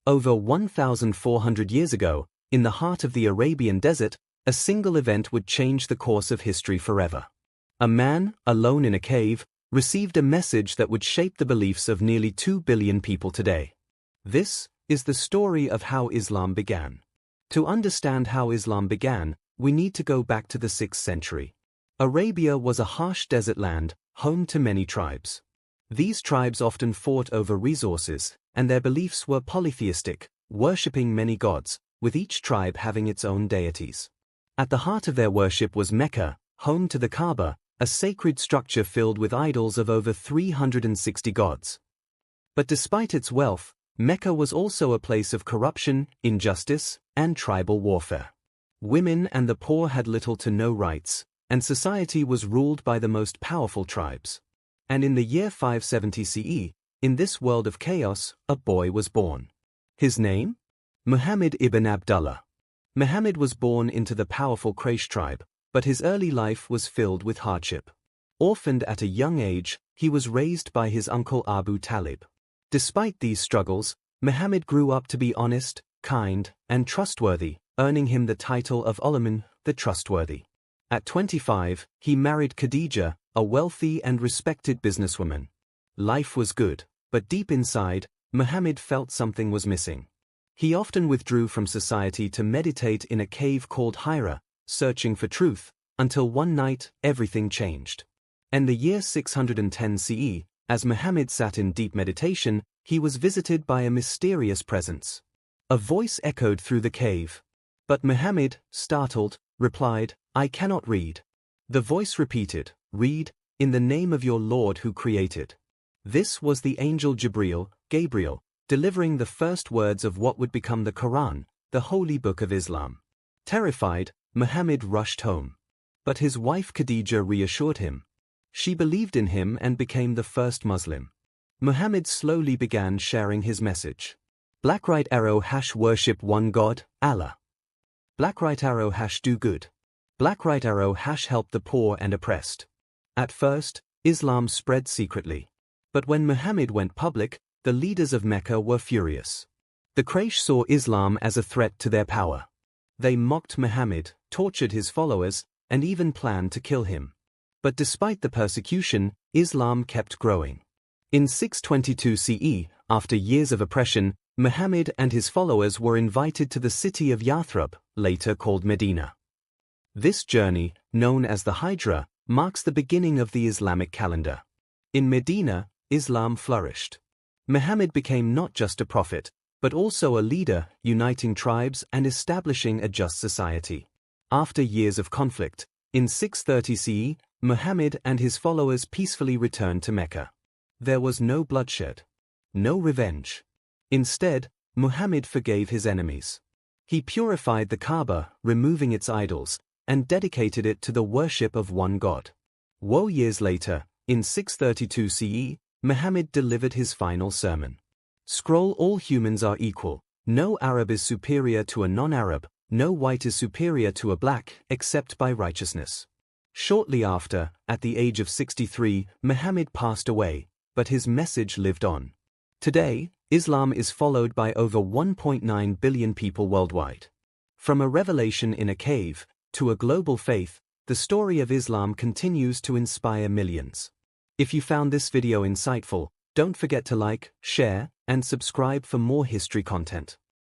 Over 1,400 years ago, in the heart of the Arabian desert, a single event would change the course of history forever. A man, alone in a cave, received a message that would shape the beliefs of nearly 2 billion people today. This is the story of how Islam began. To understand how Islam began, we need to go back to the 6th century. Arabia was a harsh desert land, home to many tribes. These tribes often fought over resources, and their beliefs were polytheistic, worshipping many gods, with each tribe having its own deities. At the heart of their worship was Mecca, home to the Kaaba, a sacred structure filled with idols of over 360 gods. But despite its wealth, Mecca was also a place of corruption, injustice, and tribal warfare. Women and the poor had little to no rights, and society was ruled by the most powerful tribes. And in the year 570 CE, in this world of chaos, a boy was born. His name? Muhammad ibn Abdullah. Muhammad was born into the powerful Quraysh tribe, but his early life was filled with hardship. Orphaned at a young age, he was raised by his uncle Abu Talib. Despite these struggles, Muhammad grew up to be honest, kind, and trustworthy, earning him the title of Ulaman, the trustworthy. At 25, he married Khadija, a wealthy and respected businesswoman. Life was good, but deep inside, Muhammad felt something was missing. He often withdrew from society to meditate in a cave called Hira, searching for truth, until one night, everything changed. In the year 610 CE, as Muhammad sat in deep meditation, he was visited by a mysterious presence. A voice echoed through the cave. But Muhammad, startled, replied, "I cannot read." The voice repeated, "Read, in the name of your Lord who created." This was the angel Gabriel, delivering the first words of what would become the Quran, the holy book of Islam. Terrified, Muhammad rushed home. But his wife Khadija reassured him. She believed in him and became the first Muslim. Muhammad slowly began sharing his message. Black right arrow # worship one God, Allah. Black right arrow # do good. Black right arrow # help the poor and oppressed. At first, Islam spread secretly. But when Muhammad went public, the leaders of Mecca were furious. The Quraysh saw Islam as a threat to their power. They mocked Muhammad, tortured his followers, and even planned to kill him. But despite the persecution, Islam kept growing. In 622 CE, after years of oppression, Muhammad and his followers were invited to the city of Yathrib, later called Medina. This journey, known as the Hijra, marks the beginning of the Islamic calendar. In Medina, Islam flourished. Muhammad became not just a prophet, but also a leader, uniting tribes and establishing a just society. After years of conflict, in 630 CE, Muhammad and his followers peacefully returned to Mecca. There was no bloodshed, no revenge. Instead, Muhammad forgave his enemies. He purified the Kaaba, removing its idols, and dedicated it to the worship of one God. Years later, in 632 CE, Muhammad delivered his final sermon. Scroll: all humans are equal. No Arab is superior to a non-Arab, no white is superior to a black, except by righteousness. Shortly after, at the age of 63, Muhammad passed away, but his message lived on. Today, Islam is followed by over 1.9 billion people worldwide. From a revelation in a cave to a global faith, the story of Islam continues to inspire millions. If you found this video insightful, don't forget to like, share, and subscribe for more history content.